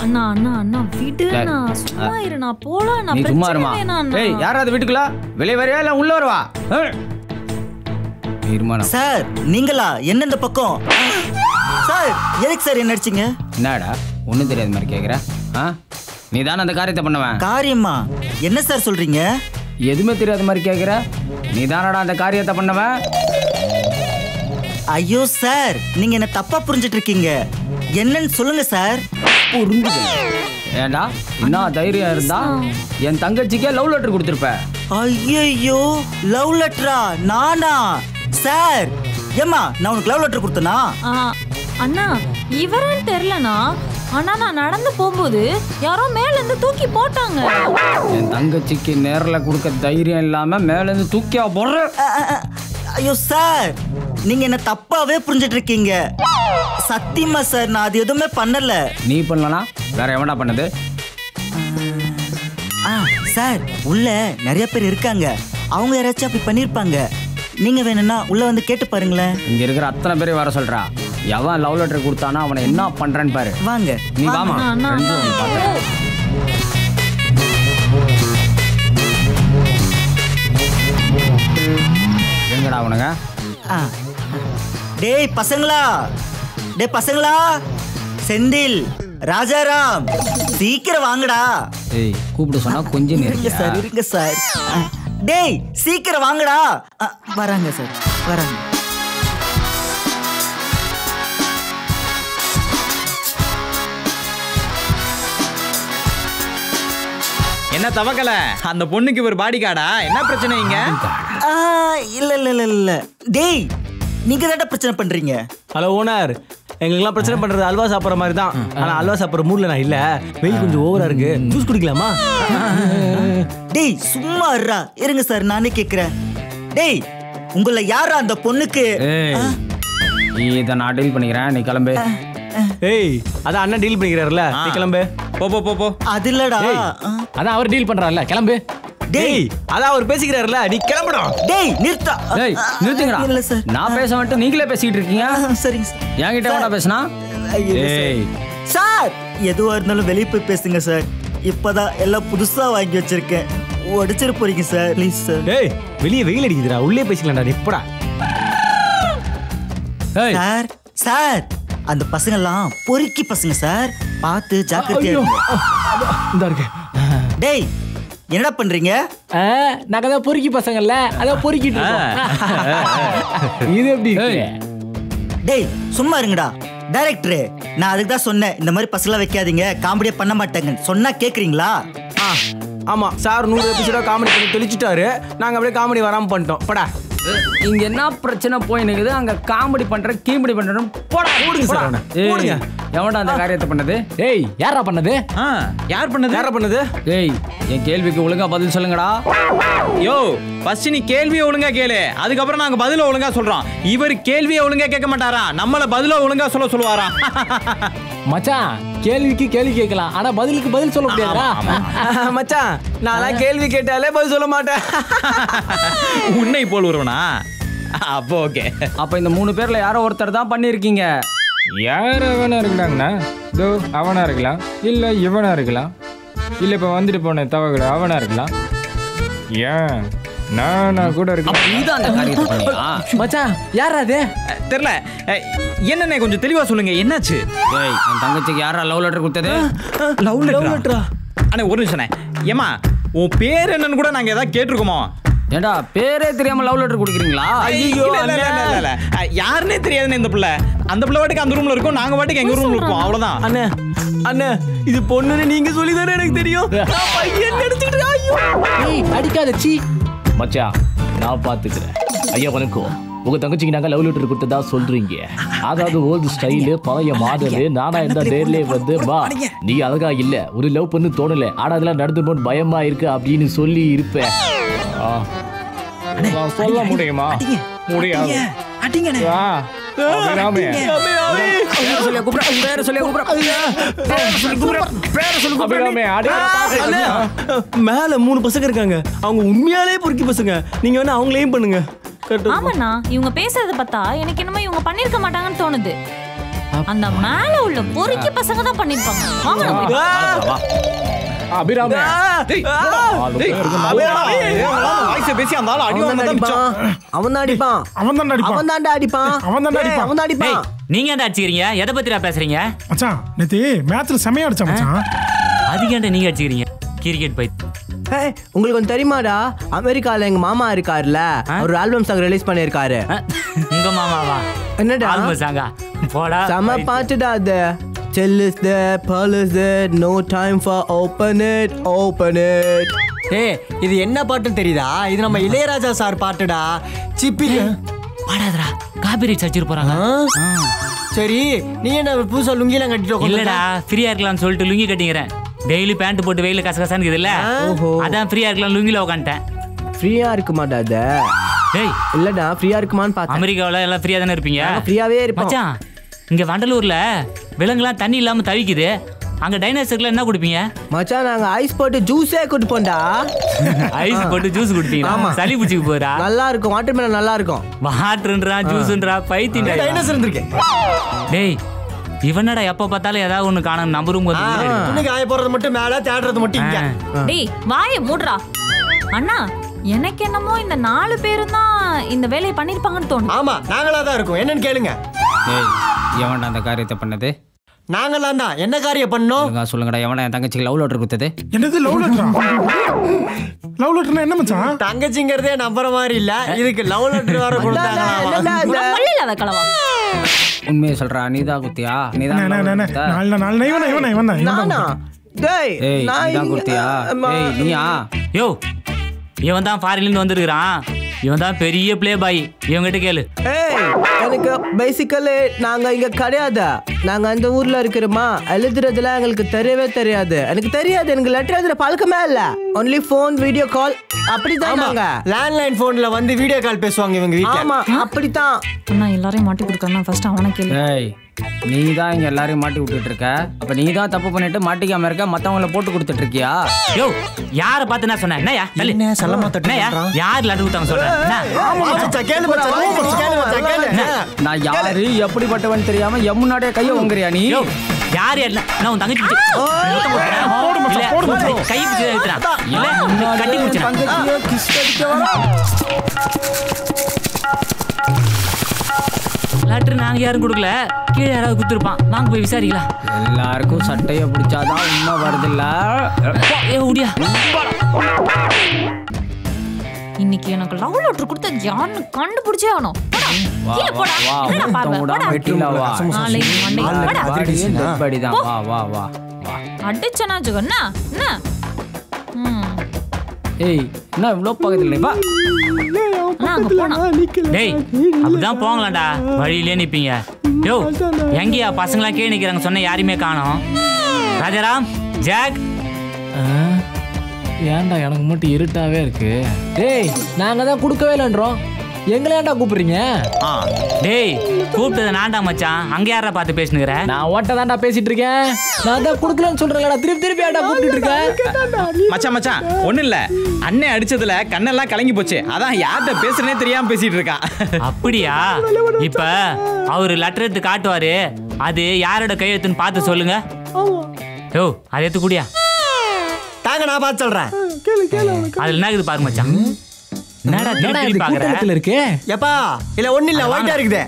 அண்ணா அண்ணா அண்ணா விடுண்ணா, சும்மா இருண்ணா, போலாம். நீ சும்மா இருமா. ஏய், யாராவது வீட்டுக்குள்ள வெளியே வரையா இல்ல உள்ள வருவா? தீர்மானம். சார் நீங்களா? என்ன இந்த பக்கம்? சார் எதுக்கு சார் என்ன அடிச்சீங்க? என்னடா ஒண்ணும் தெரியாத மாதிரி கேக்குற? நீ தானே அந்த காரியத்தை பண்ணுவேன். காரியமா? என்ன சார் சொல்றீங்க? எதுவுமே தெரியாத மாதிரி கேக்குற? நீ தானடா அந்த காரியத்தை பண்ணவன்? ஐயோ சார், நீங்க என்ன தப்பா புரிஞ்சிட்டு இருக்கீங்க. என்னன்னு சொல்லுங்க சார். புரிஞ்சுக்க. ஏண்டா என்ன தைரியம் இருந்தா என் தங்கச்சிக்கே லவ் லெட்டர் கொடுத்துருப்ப. ஐயோ, லவ் லெட்டரா? நானா? சார் ஏமா நான் உனக்கு லவ் லெட்டர் கொடுத்தனா? அண்ணா இவரான்னு தெரியலண்ணா. ஆனா நான் நடந்து போகும்போது யாரோ மேல இருந்து தூக்கி போட்டாங்க. என் தங்கச்சிக்கு நேரில் கொடுக்க தைரியம் இல்லாம மேல இருந்து தூக்கியா போடுற? ஐயோ சார், நீங்க என்ன தப்பாவே புரிஞ்சிட்டு இருக்கீங்க. சத்தியமா சார் நான் அது எதுவுமே பண்ணல. நீ பண்ணலனா வேற எவனா பண்ணது? சார் உள்ள நிறைய பேர் இருக்காங்க, அவங்க யாராச்சும் அப்படி பண்ணிருப்பாங்க. நீங்க வேணும்னா உள்ள வந்து கேட்டு பாருங்களேன். இங்க இருக்கிற அத்தனை பேரையும் வர சொல்றா. எவன் லவ் லெட்டர் கொடுத்தானா அவனை என்ன பண்றேன்னு பாரு. வாங்க நீ வாமா. எங்கடா அவனுங்க? டேய் பசங்களா, டேய் பசங்களா, செந்தில், ராஜாராம், சீக்கிரம் வாங்கடா. ஏய் கூப்பிட சொன்னா கொஞ்சம் இருங்க சார், இருங்க சார். டேய் சீக்கிரம் வாங்கடா. வராங்க சார், வராங்க. என்ன தவக்கல, அந்த பொண்ணுக்கு ஒரு பாடி கார்டா? என்ன பிரச்சனை இங்க? இல்ல இல்ல இல்ல இல்ல. டேய் நீங்க தான் பிரச்சனை பண்றீங்க. ஹலோ ஓனர், எங்களுக்குலாம் பிரச்சனை பண்றது அல்வா சாப்பிட்ற மாதிரி தான். ஆனா அல்வா சாப்பிட்ற மூட்ல நான் இல்ல. வெயில் கொஞ்சம் ஓவரா இருக்கு, ஜூஸ் குடிக்கலாமா? டேய் சும்மா இருடா, இருங்க சார் நானே கேக்குறேன். டேய் உங்கள யாரா அந்த பொண்ணுக்கு? இதை நான் டீல் பண்ணிக்கிறேன், நீ கிளம்பு. ஏய் அதான் அண்ணன் டீல் பண்ணிக்கிறாருல, நீ கிளம்பு. போ போ போ. அது இல்லடா, அதான் அவர் டீல் பண்றாருல, கிளம்பு. டேய் அதான் அவர் பேசிக்கிறாருல, நீ கிளம்புடா. டேய் நிறுத்தா. டேய் நிறுத்துங்கடா. இல்ல சார், நான் பேச வந்துட்டு நீங்களே பேசிட்டு இருக்கீங்க. சரிங்க சார். என்கிட்ட வேணா பேசினா? ஏய் சார் எதுவா இருந்தாலும் வெளியே போய் பேசுங்க சார். இப்பதான் எல்லாம் புதுசா வாங்கி வச்சிருக்கேன், உடைச்சிட போறீங்க சார், ப்ளீஸ் சார். டேய் வெளியே வெயில் அடிக்குதுடா, உள்ளே பேசிக்கலாம்டா. எப்படா சார்? சார் அந்த பசங்க எல்லாம் பொறுக்கி பசங்க சார், பார்த்து ஜாக்கிரதையா இருங்க. டேய் என்னடா பண்றீங்க? நாங்க தான் பொறுக்கி பசங்கல்ல, அதான் பொறுக்கிட்டு இது எப்படி? டேய் சும்மா இருங்கடா. டைரக்டரே நான் அதுக்கு தான் சொன்னேன், இந்த மாதிரி பசங்களாம் வைக்காதீங்க, காமெடியே பண்ண மாட்டாங்கன்னு சொன்னா கேக்குறீங்களா? ஆமா சார், 100 எபிசோட காமெடி பண்ணி தெளிச்சுட்டாரு. நாங்க அப்படியே காமெடி வராம பண்ணிட்டோம். படா இங்க என்ன பிரச்சனை போயினுக்குது? அங்க காமெடி பண்ற கீமெடி பண்றோம். போடா ஓடுங்க சார், ஓடுங்க. எவன்டா அந்த காரியத்தை பண்ணது? ஏய் யாரா பண்ணது? யார் பண்ணது? யாரா பண்ணது? ஏய் என் கேள்விக்கு ஒழுங்கா பதில் சொல்லுங்கடா. யோ ஃபர்ஸ்ட் நீ கேள்வியை ஒழுங்கா கேளு, அதுக்கப்புறம் நாங்க பதில ஒழுங்கா சொல்றோம். இவர் கேள்வியை ஒழுங்கா கேட்க மாட்டாரா, நம்மள பதில ஒழுங்கா சொல்லுவாரா? மச்சான் கேள்விக்கு கேள்வி கேட்கலாம், ஆனா பதிலுக்கு பதில் சொல்ல முடியாதா? மச்சான் நான் கேள்வி கேட்டாலே பதில் சொல்ல மாட்டேன். உன்னை போல் ஒருவனா? அப்போ ஓகே. அப்ப இந்த 3 பேர்ல யாரோ ஒருத்தர் தான் பண்ணிருக்கீங்க. யார் அவனா இருக்கலாங்கண்ணா? இதோ அவனா இருக்கலாம், இல்ல இவனா இருக்கலாம், இல்ல இப்ப வந்துட்டு போன தவகல அவனா இருக்கலாம். ஏன் நானா கூட இருக்கேன். நீதான் அந்த காரியத்தை பண்ணியா? மச்சான் யாரா அது? தெரியல. என்னண்ணே கொஞ்சம் தெளிவா சொல்லுங்க, என்னாச்சு? ஏய் என் தங்கச்சிக்கு யாரா லவ் லெட்டர் கொடுத்தது? லவ் லெட்டரா? அண்ணே ஒரு நிமிஷம். ஏமா உன் பேர் என்னன்னு கூட நாங்க ஏதாவது கேட்டிருக்கோமோ? ஏண்டா பேரே தெரியாம லவ் லெட்டர் கொடுக்குறீங்களா? ஐயோ யாருன்னே தெரியாதுன்னு இந்த பிள்ளை. அந்த பிள்ளை வாட்டுக்கு அந்த ரூம்ல இருக்கும், நாங்க வாட்டுக்கு எங்க ரூம்ல இருப்போம், அவ்வளவுதான். அண்ணே அண்ணே இது பொண்ணுன்னு நீங்க சொல்லி தானே எனக்கு தெரியும். நான் பையன் நினைச்சிட்டு அடிக்காத சீ. மச்சான் நான் பாத்துக்கிறேன். ஐயா வணக்கம். உங்க தங்கச்சிக்கு நாங்க லவ் லெட்டர் கொடுத்ததா சொல்றீங்க. அதாவது ஓல்டு ஸ்டைலு, பழைய மாடலு. நானா இந்த நேர்ல வந்து வா நீ அழகா இல்ல, ஒரு லவ் பண்ணு தோணல, ஆனா அதெல்லாம் நடந்து போன்னு பயமா இருக்கு அப்படின்னு சொல்லி இருப்பேன். சொல்ல முடியுமா? முடியாது. மேல 3 பசங்க இருக்காங்க, அவங்க உண்மையாலே பொறுக்கி பசங்க. நீங்க வேணா அவங்களையும் பண்ணுங்க. ஆமாண்ணா இவங்க பேசுறத பார்த்தா எனக்கு என்னமோ இவங்க பண்ணிருக்க மாட்டாங்கன்னு தோணுது. அந்த மேல உள்ள பொறுக்கி பசங்க தான் பண்ணிருப்பாங்க. வாங்க நம்ம போய் அபிராம பேசி அந்த ஆள் அடி அவன் அடிப்பான் நீங்க என்ன அடிச்சுக்கிறீங்க? எதை பத்திரா பேசுறீங்க? மச்சான் நேத்து மேட்ச்ல செமையா அடிச்சா மச்சான். அதுக்கேண்ட நீங்க அடிச்சுக்கிறீங்க? கிரிக்கெட் பை உங்களுக்கு ஒன்று தெரியுமாடா, அமெரிக்கால எங்க மாமா இருக்காருல்ல, ஒரு ஆல்பம் சாங் ரிலீஸ் பண்ணிருக்காரு. உங்க மாமாவா? என்னடா ஆல்பம் சாங்கா? போடா செம பாட்டுடா அது. Chill is there, pearl is there, no time for open it. ஏய் இது என்ன பாட்டுன்னு தெரியுதா? இது நம்ம இளையராஜா சார் பாட்டுடா. சிப்பி பாடாதடா, காபிரைட்ஸ் அடிச்சிட்டு போறாங்க. சரி நீ என்ன புதுசா லுங்கிலாம் கட்டிட்டு இல்லடா, ஃப்ரீயா இருக்கலாம்னு சொல்லிட்டு லுங்கி கட்டிக்கிறேன். டெய்லி பேண்ட் போட்டு வெயில கசகசான்னு இருக்குதுல்ல, அதான் ஃப்ரீயா இருக்கலாம் லுங்கில உட்காந்துட்டேன். ஃப்ரீயா இருக்குமாடா அது? டேய் இல்லடா, ஃப்ரீயா இருக்குமான்னு பார்த்தேன். அமெரிக்காவில் எல்லாம் ஃப்ரீயா தானே இருப்பீங்க? ஃப்ரீயாவே இருப்போம் மச்சான். இங்க வண்டலூர்ல விலங்குலாம் தண்ணி இல்லாம தவிக்குது, அங்க டைனோசர்க்குலாம் என்ன குடிப்பீங்க? மச்சான் நாங்க ஐஸ் போட்டு ஜூஸே குடிப்போம்டா. ஐஸ் போட்டு ஜூஸ் குடிப்பீங்களா? சளி பிடிச்சிக்கு போறா? நல்லா இருக்கும், வாட்டர் மெலன் நல்லா இருக்கும். வாட்டர்ன்றா ஜூஸ்ன்றா பைத்தியம். டைனோசர் இருந்திருக்கேன். டேய் இவனடா எப்ப பார்த்தாலும் ஏதாவது ஒண்ணு காணோம் நம்பரும் போது. இன்னைக்கு ஆய போறது மட்டும் மேல, தேடுறது மட்டும் இங்க. டேய் வாயை மூடுறா. அண்ணா எனக்கு என்னமோ இந்த 4 பேரும் தான் இந்த வேலையை பண்ணிருப்பாங்கன்னு தோணுது. ஆமா நாங்களா தான் இருக்கோம். என்னன்னு கேளுங்க. ஏய் எவன்டா அந்த காரியத்தை பண்ணது? நாங்களாம் தான். என்ன காரியம் பண்ணோம் சொல்லுங்கடா. எவனா என் தங்கச்சிக்கு லவ் லெட்டர் கொடுத்தது? என்னது லவ் லெட்டரா? லவ் லெட்டர்னா என்ன மச்சான்? தங்கச்சிங்கிறதே நம்புற மாதிரி இல்ல, இதுக்கு லவ் லெட்டர் வேற கொடுத்தாங்க. பள்ளியில வைக்கலவா? உண்மையை சொல்றா, நீதான் குத்தியா? யோ இவன் தான் ஃபாரின்ல வந்துருக்கான். இவன் தான் பெரிய பிளே பாய். இவங்கிட்ட கேளு. எனக்கு பேசிக்கலி நாங்க இங்க கிடையாது. நாங்க அந்த ஊர்ல இருக்கிறோமா, எழுதுறதுலாம் எங்களுக்கு தெரியவே தெரியாது. எனக்கு லெட்டர் எழுதுற பழக்கமே இல்ல. ஒன்லி போன், வீடியோ கால் அப்படிதான். நாங்க லேண்ட்லைன் போன்ல வந்து வீடியோ கால் பேசுவாங்க இவங்க வீட்ல. ஆமா அப்படித்தான். அண்ணா எல்லாரையும் மாட்டி கொடுக்கறனா ஃபர்ஸ்ட் அவனை கேளு. ஏய் நீ தான் இங்க எல்லாரையும் மாட்டி விட்டுட்டு இருக்க. அப்ப நீ தான் தப்பு பண்ணிட்டு மாட்டிக்காம இருக்க, மத்தவங்கள போட்டு கொடுத்துட்டு இருக்கியா? யோ யார பார்த்து நான் சொன்னேன்? என்னயா என்ன சல்லமா தட்டனயா? யார் லட்டு ஊத்தாங்க சொல்றேன்? நான் யாரு எப்படிப்பட்டவன் தெரியாம என் முன்னாடியே கைய வாங்குறியா நீ? யார் நான் உன் தங்கச்சி கை பிடிச்சு கட்டி பிடிச்சேன். லெட்டர் நாங்க யாரும் கொடுக்கல, கீழே யாராவது குடுத்துருப்பான். வாங்க போய் விசாரிக்கலாம். எல்லாருக்கும் சட்டைய பிடிச்சாதான் உண்மை வருதுல்ல. ஓடியா இன்னைக்கு எனக்கு லவ் லெட்டர் கொடுத்த யாருன்னு கண்டுபிடிச்சே ஆகணும். அடிச்சனா ஜுகண்ணா என்ன? ஏய் என்ன இவ்ளோ பக்கத்துல வா. டேய் அப்படிதான் போங்களாண்டா, வழியிலே நிப்பீங்க. யோ எங்கயா பசங்களாம் கீழே நிக்கிறாங்க சொன்ன யாருமே காணோம். ராஜாராம், ஜாக். ஏன்டா எனக்கு மட்டும் இருட்டாவே இருக்கு? டேய் நாங்க தான் கொடுக்கவே இல்லன்றோம், எங்களை ஏன்டா கூப்பிடுறீங்க? டேய் கூப்பிட்டது நான்டா மச்சான். அங்க யாரா பார்த்து பேசுனுங்கிற? நான் ஓட்ட தான்டா பேசிட்டு இருக்கேன். நான் தான் கொடுக்கலன்னு சொல்றேன்டா, திருப்பி ஏன்டா கூப்பிட்டு இருக்கேன்? மச்சான் ஒண்ணு இல்ல, அண்ணன் அடிச்சதுல கண்ணெல்லாம் கலங்கி போச்சு, அதான் யார்கிட்ட பேசுறனே தெரியாம பேசிட்டு இருக்கான். அப்படியா? இப்ப அவரு லெட்டர் எடுத்து காட்டுவாரு, அது யாரோட கையெழுத்துன்னு பார்த்து சொல்லுங்க. யோ அதை எடுத்து கூடியா தாங்க, நான் பார்த்து சொல்றேன். அதுல என்ன இருக்குது பாருங்க மச்சான். என்னடா திருப்பி பாக்குறதுல இருக்கு? எப்பா இல்ல ஒண்ணு இல்ல, ஒயிட்டா இருக்குது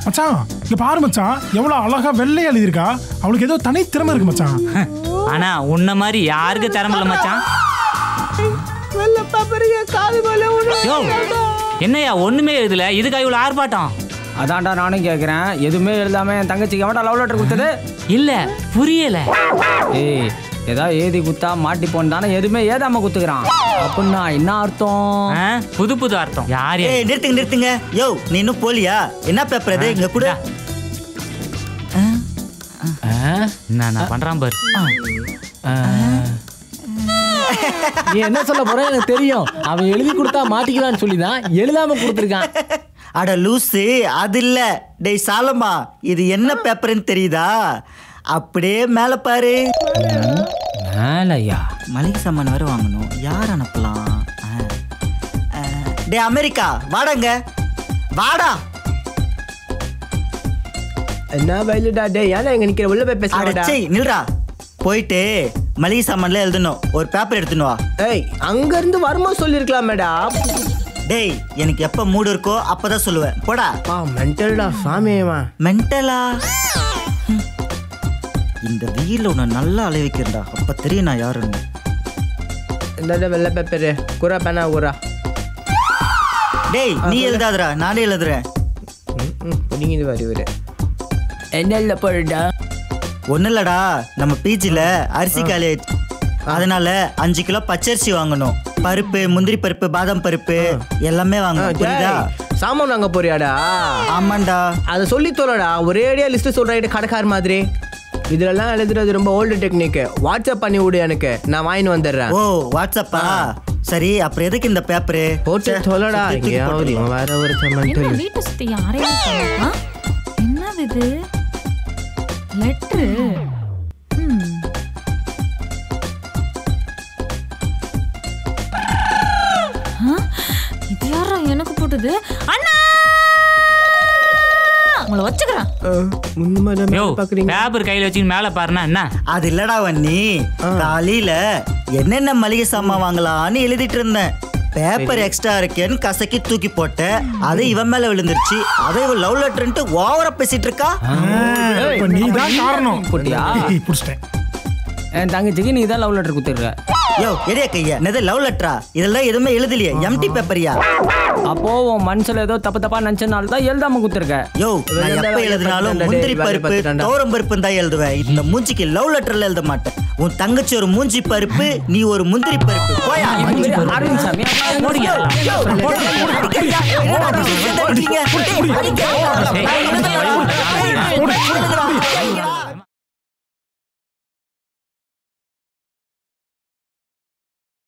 மச்சான். இங்க பாரு மச்சான், எவ்வளவு அழகா வெள்ளையா எழுதி இருக்கா. அவளுக்கு ஏதோ தனி திறமை இருக்கு மச்சான். ஆனா உன்ன மாதிரி யாருக்கு திறமை இல்ல மச்சான். என்னையா ஒண்ணுமே எழுதல, இதுக்கு இவ்வளவு ஆர்ப்பாட்டம்? அதான்டா நானும் கேக்குறேன், எதுவுமே எழுதாம என் தங்கச்சிக்கு எவன்டா லவ் லெட்டர் கொடுத்தது? இல்ல புரியல. ஏய் ஏதாவது ஏதி குத்தா மாட்டி போன்னு எதுவுமே ஏதாம குத்துக்கிறான் அப்படின்னா என்ன அர்த்தம்? புது புது அர்த்தம். யாரு? நிறுத்துங்க. யோ நீ இன்னும் போலியா? என்ன பேப்பர் அது? இங்க கூட நான் பண்றான் பாரு. நீ என்ன சொல்ல போற எனக்கு தெரியும். அவன் எழுதி கொடுத்தா மாட்டிக்கலான்னு சொல்லிதான் எழுதாம கொடுத்துருக்கான். அட லூசு, அது இல்ல. டேய் சாலமா, இது என்ன பேப்பர்னு தெரியுதா? அப்படியே மேல பாரு. மேலையா? மளிகை சாமான் வேற வாங்கணும், யார் அனுப்பலாம்? டே அமெரிக்கா வாடாங்க, வாடா. என்ன வயலுடா டே ஏன்னா எங்க நிக்கிற உள்ள போய் பேசுறடா அடச்சே நில்றா. போயிட்டு மளிகை சாமான்ல எழுதணும். ஒரு பேப்பர் எடுத்துன்னு வா. ஏய் அங்க இருந்து வருமா சொல்லிருக்கலாம் மேடம். டேய் எனக்கு எப்ப மூடு இருக்கோ அப்பதான் சொல்லுவேன். போடா. மென்டல்டா சாமியமா. மென்டலா? இந்த வீல உன்னை நல்லா அலைய வைக்கிறேன்டா. அப்ப தெரியும் நான் யாருன்னு. இந்த வெள்ளை பேப்பரு குரா பேனா குரா. டேய் நீ எழுதாதடா, நானே எழுதுறேன். புடிங்கிது வருவரு. என்ன போடுடா? ஒன்றும் இல்லடா, நம்ம பிஜில அரிசி காலி ஆயிடுச்சு. அதனால 5 கிலோ பச்சரிசி வாங்கணும். பருப்பு, முந்திரி பருப்பு, பாதாம் பருப்பு எல்லாமே வாங்கணும். புரியுதா? சாமான் வாங்க போறியாடா? ஆமாண்டா. அதை சொல்லி தோலடா. ஒரேடியா லிஸ்ட் சொல்ற கடைக்கார மாதிரி. இதெல்லாம் எழுதுறது ரொம்ப ஓல்டு டெக்னிக். வாட்ஸ்அப் பண்ணி விடு எனக்கு, நான் வாங்கிட்டு வந்துடுறேன். ஓ வாட்ஸ்அப்பா? சரி அப்புறம் எதுக்கு இந்த பேப்பரு? போட்டு சொல்லடா. வேற ஒரு என்ன வீட்டை சுத்தி யாரையும் காணோமா? என்னது இது? லெட்டரு. இது யாரா எனக்கு போட்டது? அண்ணா உங்களை வச்சுக்கிறேன். பேப்பர் கையில வச்சு மேல பாருனா என்ன? அது இல்லடா வன்னி, காலையில என்னென்ன மளிகை சாமான் வாங்கலாம்னு எழுதிட்டு இருந்தேன். பேப்பர் எக்ஸ்ட்ரா இருக்கேன்னு கசக்கி தூக்கி போட்டேன். அது இவன் மேல விழுந்துருச்சு. அதை இவன் லவ் லெட்டர்ன்ட்டு ஓவரா பேசிட்டு இருக்கா. நீதான் காரணம். போட்டியா? என் தங்கச்சிக்கு நீ தான் லவ் லெட்டர் குத்துடுற. யோ எரிய கையா, என்னது லவ் லெட்டரா? இதெல்லாம் எதுவுமே எழுதலையே, எம்டி பேப்பரியா? அப்போ உன் மனசுல ஏதோ தப்பா நினைச்சனால தான் எழுதாம குத்துருக்க. யோ நான் எப்ப எழுதினாலும் முந்திரி பருப்பு, தோரம் பருப்பு தான் எழுதுவேன். இந்த மூஞ்சிக்கு லவ் லெட்டர்ல எழுத மாட்டேன். உன் தங்கச்சி ஒரு மூஞ்சி பருப்பு, நீ ஒரு முந்திரி பருப்பு. போயா அடிக்க